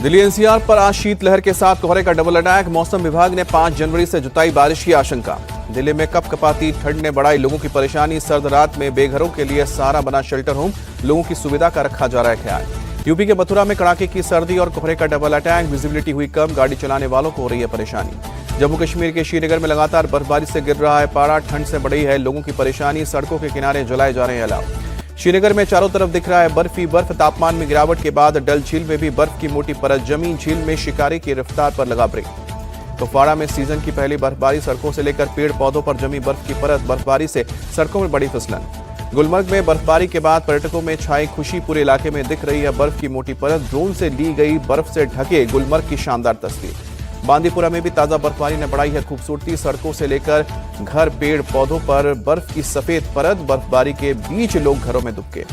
Delhi NCR पर आज शीतलहर के साथ कोहरे का डबल अटैक। मौसम विभाग ने 5 जनवरी से जताई बारिश की आशंका। दिल्ली में कपकपाती ठंड ने बढ़ाई लोगों की परेशानी। सर्द रात में बेघरों के लिए सहारा बना शेल्टर होम। लोगों की सुविधा का रखा जा रहा है ख्याल। यूपी के मथुरा में कड़ाके की सर्दी और कोहरे का डबल अटैक। विजिबिलिटी हुई कम, गाड़ी चलाने वालों को हो रही है परेशानी। जम्मू कश्मीर के श्रीनगर में लगातार बर्फबारी से गिर रहा है पारा। ठंड से बढ़ी है लोगों की परेशानी। सड़कों के किनारे जलाए जा रहे हैं अलाव। श्रीनगर में चारों तरफ दिख रहा है बर्फ ही बर्फ। तापमान में गिरावट के बाद डल झील में भी बर्फ की मोटी परत जमी। झील में शिकारी की रफ्तार पर लगा ब्रेक। कुपवाड़ा में सीजन की पहली बर्फबारी। सड़कों से लेकर पेड़ पौधों पर जमी बर्फ की परत। बर्फबारी से सड़कों में बड़ी फिसलन। गुलमर्ग में बर्फबारी के बाद पर्यटकों में छाई खुशी। पूरे इलाके में दिख रही है बर्फ की मोटी परत। ड्रोन से ली गई बर्फ से ढके गुलमर्ग की शानदार तस्वीर। बांदीपुरा में भी ताजा बर्फबारी ने बढ़ाई है खूबसूरती। सड़कों से लेकर घर पेड़ पौधों पर बर्फ की सफेद परत। बर्फबारी के बीच लोग घरों में दुबके।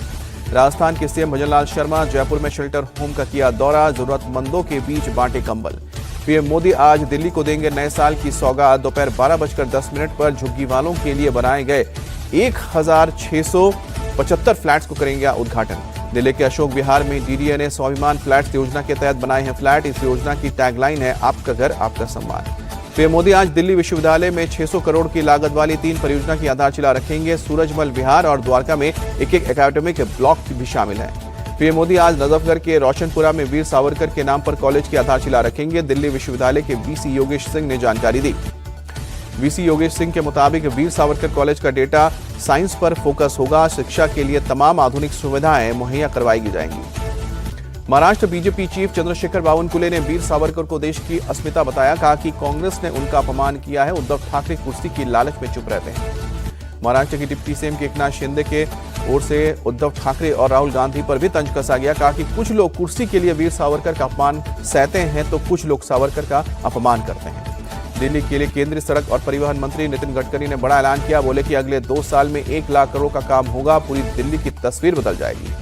राजस्थान के सीएम भजनलाल शर्मा जयपुर में शेल्टर होम का किया दौरा। जरूरतमंदों के बीच बांटे कंबल। पीएम मोदी आज दिल्ली को देंगे नए साल की सौगात। दोपहर 12:10 पर झुग्गी वालों के लिए बनाए गए 1675 फ्लैट्स को करेंगे उद्घाटन। दिल्ली के अशोक विहार में डीडीए ने स्वाभिमान फ्लैट्स योजना के तहत बनाए हैं फ्लैट। इस योजना की टैगलाइन है आपका घर आपका सम्मान। पीएम मोदी आज दिल्ली विश्वविद्यालय में 600 करोड़ की लागत वाली 3 परियोजना की आधारशिला रखेंगे। सूरजमल विहार और द्वारका में एक एकेडमिक ब्लॉक भी शामिल है। पीएम मोदी आज नजफगढ़ के रोशनपुरा में वीर सावरकर के नाम पर कॉलेज की आधारशिला रखेंगे। दिल्ली विश्वविद्यालय के वीसी योगेश सिंह ने जानकारी दी। वीसी योगेश सिंह के मुताबिक वीर सावरकर कॉलेज का डेटा साइंस पर फोकस होगा। शिक्षा के लिए तमाम आधुनिक सुविधाएं मुहैया करवाई जाएंगी। महाराष्ट्र बीजेपी चीफ चंद्रशेखर बावनकुले ने वीर सावरकर को देश की अस्मिता बताया। कहा कि कांग्रेस ने उनका अपमान किया है। उद्धव ठाकरे कुर्सी की लालच में चुप रहते हैं। महाराष्ट्र के डिप्टी सीएम के एकनाथ शिंदे के ओर से उद्धव ठाकरे और राहुल गांधी पर भी तंज कसा गया। कहा कि कुछ लोग कुर्सी के लिए वीर सावरकर का अपमान सहते हैं तो कुछ लोग सावरकर का अपमान करते हैं। दिल्ली के लिए केंद्रीय सड़क और परिवहन मंत्री नितिन गडकरी ने बड़ा ऐलान किया। बोले कि अगले 2 साल में 1 लाख करोड़ का काम होगा। पूरी दिल्ली की तस्वीर बदल जाएगी।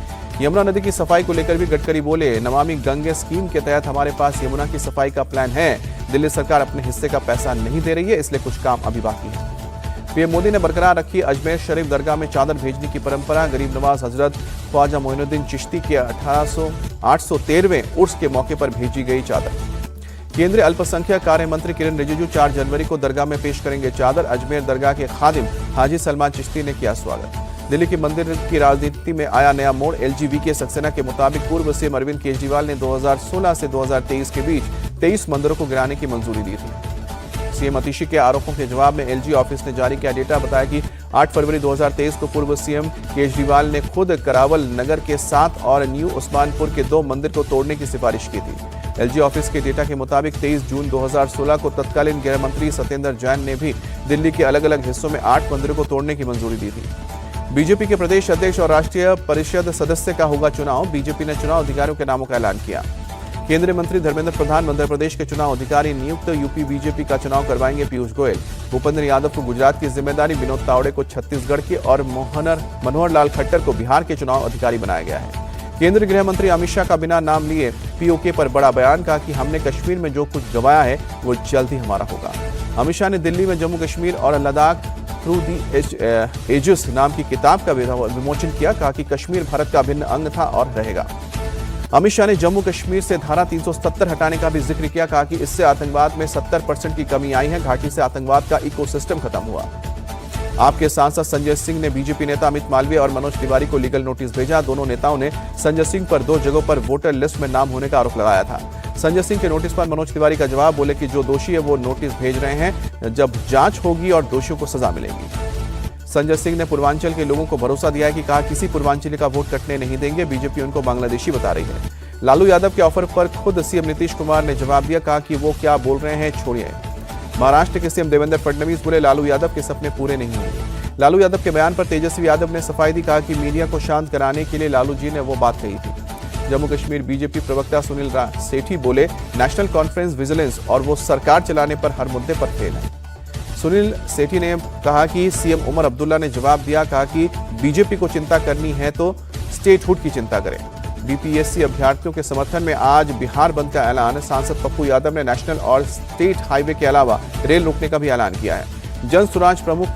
यमुना नदी की सफाई को लेकर भी गडकरी बोले। नमामि गंगे स्कीम के तहत हमारे पास यमुना की सफाई का प्लान है। दिल्ली सरकार अपने हिस्से का पैसा नहीं दे रही है, इसलिए कुछ काम अभी बाकी है। पीएम मोदी ने बरकरार रखी अजमेर शरीफ दरगाह में चादर भेजने की परंपरा। गरीब नवाज हजरत ख्वाजा मोइनुद्दीन चिश्ती के 813वें उर्स के मौके पर भेजी गई चादर। केंद्रीय अल्पसंख्यक कार्य मंत्री किरण रिजिजू 4 जनवरी को दरगाह में पेश करेंगे चादर। अजमेर दरगाह के खादिम हाजी सलमान चिश्ती ने किया स्वागत। दिल्ली के मंदिर की राजनीति में आया नया मोड़। एलजीबी सक्सेना के मुताबिक पूर्व सीएम अरविंद केजरीवाल ने 2016 से 2023 के बीच 23 मंदिरों को गिराने की मंजूरी दी थी। सीएम अतिशी के आरोपों के जवाब में एलजी ऑफिस ने जारी किया डेटा। बताया कि 8 फरवरी 2023 को पूर्व सीएम केजरीवाल ने खुद करावल नगर के 7 और न्यू उस्मानपुर के 2 मंदिर को तोड़ने की सिफारिश की थी। एलजी ऑफिस के डेटा के मुताबिक 23 जून 2016 को तत्कालीन गृह मंत्री सत्येंद्र जैन ने भी दिल्ली के अलग अलग हिस्सों में 8 मंदिरों को तोड़ने की मंजूरी दी थी। बीजेपी के प्रदेश अध्यक्ष और राष्ट्रीय परिषद सदस्य का होगा चुनाव। बीजेपी ने चुनाव अधिकारियों के नामों का ऐलान किया। केंद्रीय मंत्री धर्मेंद्र प्रधान मध्य प्रदेश के चुनाव अधिकारी नियुक्त। यूपी बीजेपी का चुनाव करवाएंगे पीयूष गोयल। भूपेंद्र यादव को गुजरात की जिम्मेदारी। विनोद तावड़े को छत्तीसगढ़ की और मनोहर लाल खट्टर को बिहार के चुनाव अधिकारी बनाया गया है। केंद्रीय गृह मंत्री अमित शाह का बिना नाम लिए पीओके पर बड़ा बयान। कहा कि हमने कश्मीर में जो कुछ गंवाया है वो जल्द ही हमारा होगा। अमित शाह ने दिल्ली में जम्मू कश्मीर और लद्दाख थ्रू दी एजेस नाम की किताब का विमोचन किया। कहा कि कश्मीर भारत का अभिन्न अंग था और रहेगा। अमित शाह ने जम्मू कश्मीर से धारा 370 हटाने का भी जिक्र किया। कहा कि इससे आतंकवाद में 70% की कमी आई है। घाटी से आतंकवाद का इकोसिस्टम खत्म हुआ। आपके सांसद संजय सिंह ने बीजेपी नेता अमित मालवीय और मनोज तिवारी को लीगल नोटिस भेजा। दोनों नेताओं ने संजय सिंह पर 2 जगहों पर वोटर लिस्ट में नाम होने का आरोप लगाया था। संजय सिंह के नोटिस पर मनोज तिवारी का जवाब। बोले कि जो दोषी है वो नोटिस भेज रहे हैं, जब जांच होगी और दोषियों को सजा मिलेगी। संजय सिंह ने पूर्वांचल के लोगों को भरोसा दिया है कि कहा किसी पूर्वांचली का वोट कटने नहीं देंगे। बीजेपी उनको बांग्लादेशी बता रही है। लालू यादव के ऑफर पर खुद सीएम नीतीश कुमार ने जवाब दिया। कहा कि वो क्या बोल रहे हैं छोड़िए। महाराष्ट्र के सीएम देवेंद्र फडणवीस बोले लालू यादव के सपने पूरे नहीं होंगे। लालू यादव के बयान पर तेजस्वी यादव ने सफाई दी। कहा कि मीडिया को शांत कराने के लिए लालू जी ने वो बात कही थी। जम्मू कश्मीर बीजेपी प्रवक्ता सुनील सेठी बोले नेशनल कॉन्फ्रेंस विजिलेंस और वो सरकार चलाने पर हर मुद्दे पर फेल है। सुनील सेठी ने कहा कि सीएम उमर अब्दुल्ला ने जवाब दिया। कहा कि बीजेपी को चिंता करनी है तो स्टेटहुड की चिंता करें। बीपीएससी अभ्यर्थियों के समर्थन में आज बिहार बंद का ऐलान। सांसद पप्पू यादव ने नेशनल और स्टेट हाईवे के अलावा रेल रोकने का भी ऐलान किया है। जन सुराज प्रमुख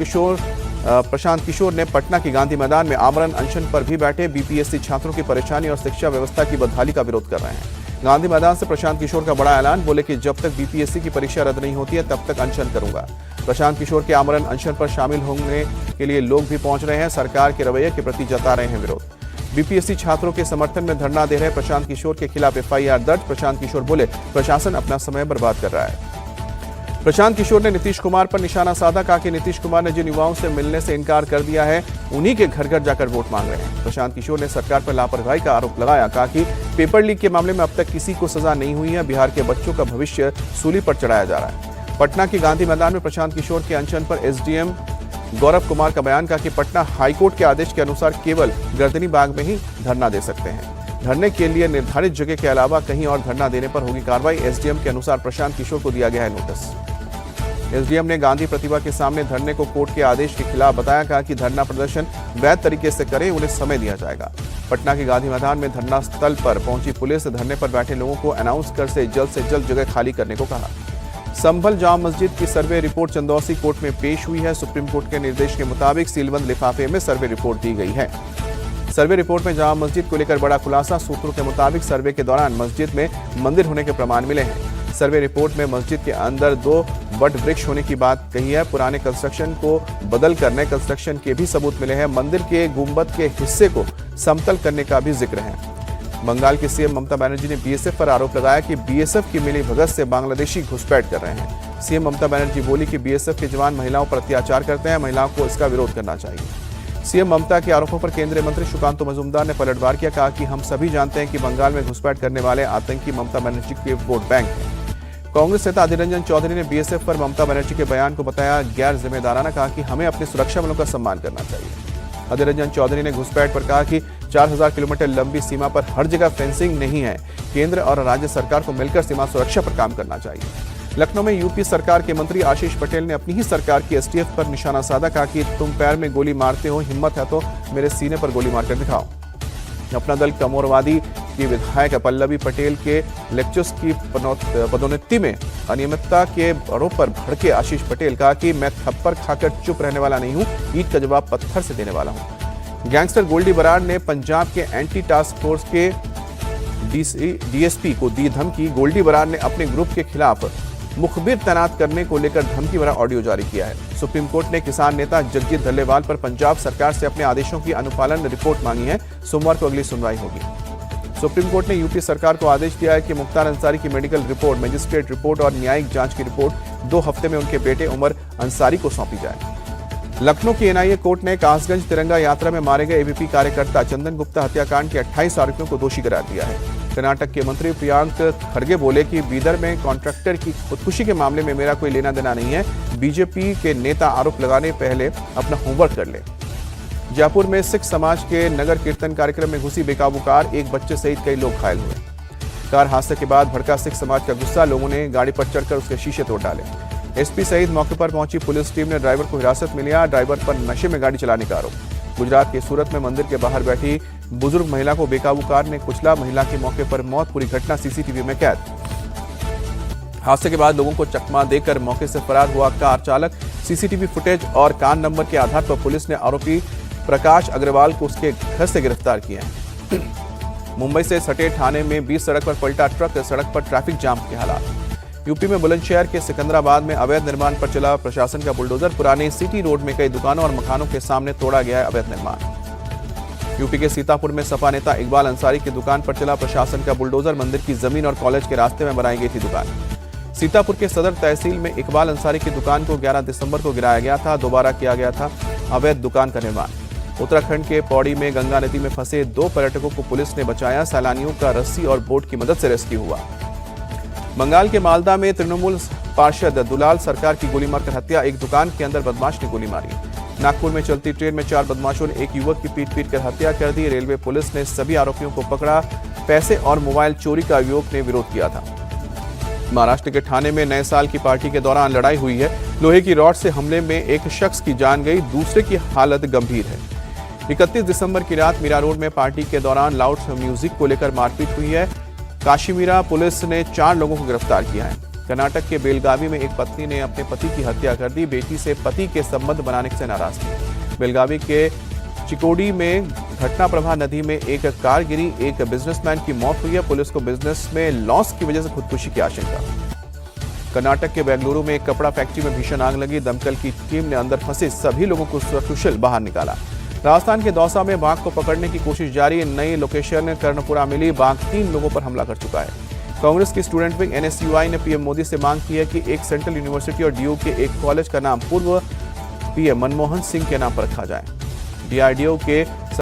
प्रशांत किशोर ने पटना की गांधी मैदान में आमरण अनशन पर भी बैठे। बीपीएससी छात्रों की परेशानी और शिक्षा व्यवस्था की बदहाली का विरोध कर रहे हैं। गांधी मैदान से प्रशांत किशोर का बड़ा ऐलान, बोले कि जब तक बीपीएससी की परीक्षा रद्द नहीं होती है तब तक अनशन करूंगा। प्रशांत किशोर के आमरण अनशन पर शामिल होने के लिए लोग भी पहुंच रहे हैं। सरकार के रवैये के प्रति जता रहे हैं विरोध। बीपीएससी छात्रों के समर्थन में धरना दे रहे प्रशांत किशोर के खिलाफ एफआईआर दर्ज। प्रशांत किशोर बोले, प्रशासन अपना समय बर्बाद कर रहा है। प्रशांत किशोर ने नीतीश कुमार पर निशाना साधा, कहा कि नीतीश कुमार ने जिन युवाओं से मिलने से इनकार कर दिया है उन्हीं के घर घर जाकर वोट मांग रहे हैं। प्रशांत किशोर ने सरकार पर लापरवाही का आरोप लगाया, कहा कि पेपर लीक के मामले में अब तक किसी को सजा नहीं हुई है। बिहार के बच्चों का भविष्य सूली पर चढ़ाया जा रहा है। पटना के गांधी मैदान में प्रशांत किशोर के अनशन पर एसडीएम गौरव कुमार का बयान, कहा कि पटना हाईकोर्ट के आदेश के अनुसार केवल गर्दनी बाग में ही धरना दे सकते हैं। धरने के लिए निर्धारित जगह के अलावा कहीं और धरना देने पर होगी कार्रवाई। एसडीएम के अनुसार प्रशांत किशोर को दिया गया है नोटिस। एसडीएम ने गांधी प्रतिभा के सामने धरने को कोर्ट के आदेश के खिलाफ बताया, कहा कि धरना प्रदर्शन वैध तरीके से करें, उन्हें समय दिया जाएगा। पटना के गांधी मैदान में धरना स्थल पर पहुंची पुलिस धरने पर बैठे लोगों को अनाउंस कर से जल्द जगह खाली करने को कहा। संभल जामा मस्जिद की सर्वे रिपोर्ट चंदौसी कोर्ट में पेश हुई है। सुप्रीम कोर्ट के निर्देश के मुताबिक सीलबंद लिफाफे में सर्वे रिपोर्ट दी गई है। सर्वे रिपोर्ट में जामा मस्जिद को लेकर बड़ा खुलासा। सूत्रों के मुताबिक सर्वे के दौरान मस्जिद में मंदिर होने के प्रमाण मिले हैं। सर्वे रिपोर्ट में मस्जिद के अंदर 2 वट वृक्ष होने की बात कही है। पुराने कंस्ट्रक्शन को बदलकर नए कंस्ट्रक्शन के भी सबूत मिले हैं। मंदिर के गुंबद के हिस्से को समतल करने का भी जिक्र है। बंगाल की सीएम ममता बनर्जी ने बीएसएफ पर आरोप लगाया कि बीएसएफ की मिली भगत से बांग्लादेशी घुसपैठ कर रहे हैं। सीएम ममता बनर्जी बोली कि बीएसएफ के जवान महिलाओं पर अत्याचार करते हैं, महिलाओं को इसका विरोध करना चाहिए। सीएम ममता के आरोपों पर केंद्रीय मंत्री सुकांतो मजूमदार ने पलटवार किया, कहा कि हम सभी जानते हैं कि बंगाल में घुसपैठ करने वाले आतंकी ममता बनर्जी के वोट बैंक हैं। कांग्रेस नेता अधीर रंजन चौधरी ने बीएसएफ पर ममता बनर्जी के बयान को बताया गैर जिम्मेदाराना, कहा कि हमें अपने सुरक्षा बलों का सम्मान करना चाहिए। अधीर रंजन चौधरी ने घुसपैठ पर कहा कि 4000 किलोमीटर लंबी सीमा पर हर जगह फेंसिंग नहीं है। केंद्र और राज्य सरकार को मिलकर सीमा सुरक्षा पर काम करना चाहिए। लखनऊ में यूपी सरकार के मंत्री आशीष पटेल ने अपनी ही सरकार की एसटीएफ पर निशाना साधा, कहा कि तुम पैर में गोली मारते हो, हिम्मत है तो मेरे सीने पर गोली मारकर दिखाओ। अपना दल कमोरवादी की विधायक पल्लवी पटेल के लेक्चर्स की पदोन्नति में अनियमितता के आरोप पर भड़के आशीष पटेल, कहा कि मैं थप्पड़ खाकर चुप रहने वाला नहीं हूं, ईंट का जवाब पत्थर से देने वाला हूं। गैंगस्टर गोल्डी बराड़ ने पंजाब के एंटी टास्क फोर्स के डीएसपी को दी धमकी। गोल्डी बराड़ ने अपने ग्रुप के खिलाफ मुखबिर तैनात करने को लेकर धमकी भरा ऑडियो जारी किया है। सुप्रीम कोर्ट ने किसान नेता जगजीत धल्लेवाल पर पंजाब सरकार से अपने आदेशों की अनुपालन रिपोर्ट मांगी है। सोमवार को अगली सुनवाई होगी। सुप्रीम कोर्ट ने यूपी सरकार को आदेश दिया है कि मुख्तार अंसारी की मेडिकल रिपोर्ट, मजिस्ट्रेट रिपोर्ट और न्यायिक जांच की रिपोर्ट 2 हफ्ते में उनके बेटे उमर अंसारी को सौंपी जाए। लखनऊ की एनआईए कोर्ट ने कासगंज तिरंगा यात्रा में मारे गए एबीपी कार्यकर्ता चंदन गुप्ता हत्याकांड के 28 आरोपियों को दोषी करार दिया है। कर्नाटक के मंत्री प्रियांक खड़गे बोले कि बीदर में कॉन्ट्रैक्टर की खुदकुशी के मामले में मेरा कोई लेना देना नहीं है। बीजेपी के नेता आरोप लगाने पहले अपना होमवर्क कर ले। जयपुर में सिख समाज के नगर कीर्तन कार्यक्रम में घुसी बेकाबू कार, एक बच्चे सहित कई लोग घायल हुए। कार हादसे के बाद भड़का सिख समाज का गुस्सा, लोगों ने गाड़ी पर चढ़कर उसके शीशे तोड़ डाले। एसपी सहित मौके पर पहुंची पुलिस टीम ने ड्राइवर को हिरासत में लिया। ड्राइवर पर नशे में गाड़ी चलाने का आरोप। गुजरात के सूरत में मंदिर के बाहर बैठी बुजुर्ग महिला को बेकाबू कार ने कुचला, महिला की मौके पर मौत। पूरी घटना सीसीटीवी में कैद। हादसे के बाद लोगों को चकमा देकर मौके से फरार हुआ कार चालक। सीसीटीवी फुटेज और कान नंबर के आधार पर पुलिस ने आरोपी प्रकाश अग्रवाल को उसके घर से गिरफ्तार किया है। मुंबई से सटे थाने में 20 सड़क पर पलटा ट्रक, सड़क पर ट्रैफिक जाम के हालात। यूपी में बुलंदशहर के सिकंदराबाद में अवैध निर्माण पर चला प्रशासन का बुलडोजर। पुराने सिटी रोड में कई दुकानों और मकानों के सामने तोड़ा गया है अवैध निर्माण। यूपी के सीतापुर में सपा नेता इकबाल अंसारी की दुकान पर चला प्रशासन का बुलडोजर। मंदिर की जमीन और कॉलेज के रास्ते में बनाई गई थी दुकान। सीतापुर के सदर तहसील में इकबाल अंसारी की दुकान को 11 दिसंबर को गिराया गया था। दोबारा किया गया था अवैध दुकान का निर्माण। उत्तराखंड के पौड़ी में गंगा नदी में फंसे 2 पर्यटकों को पुलिस ने बचाया। सैलानियों का रस्सी और बोट की मदद से रेस्क्यू हुआ। बंगाल के मालदा में तृणमूल पार्षद दुलाल सरकार की गोली मारकर हत्या। एक दुकान के अंदर बदमाश ने गोली मारी। नागपुर में चलती ट्रेन में 4 बदमाशों ने एक युवक की पीट कर हत्या कर दी। रेलवे पुलिस ने सभी आरोपियों को पकड़ा। पैसे और मोबाइल चोरी का युवक ने विरोध किया था। महाराष्ट्र के ठाणे में नए साल की पार्टी के दौरान लड़ाई हुई है। लोहे की रॉड से हमले में एक शख्स की जान गई, दूसरे की हालत गंभीर है। 31 दिसंबर की रात मीरा रोड में पार्टी के दौरान लाउड म्यूजिक को लेकर मारपीट हुई है। काशीमीरा पुलिस ने 4 लोगों को गिरफ्तार किया है। कर्नाटक के बेलगावी में एक पत्नी ने अपने पति की हत्या कर दी। बेटी से पति के संबंध बनाने से नाराज थी। बेलगावी के चिकोडी में घटना प्रभा नदी में एक कार गिरी, एक बिजनेसमैन की मौत हुई है। पुलिस को बिजनेस में लॉस की वजह से खुदकुशी की आशंका। कर्नाटक के बेंगलुरु में एक कपड़ा फैक्ट्री में भीषण आग लगी। दमकल की टीम ने अंदर फंसे सभी लोगों को सकुशल बाहर निकाला। राजस्थान के दौसा में बाघ को पकड़ने की कोशिश जारी। नई लोकेशन कर्णपुरा मिली। बाघ 3 लोगों पर हमला कर चुका है। कांग्रेस की स्टूडेंट विंग NSUI ने पीएम मोदी से मांग की है कि एक सेंट्रल यूनिवर्सिटी और DU के एक कॉलेज का नाम पूर्व PM मनमोहन सिंह के नाम पर रखा जाए। DRDO के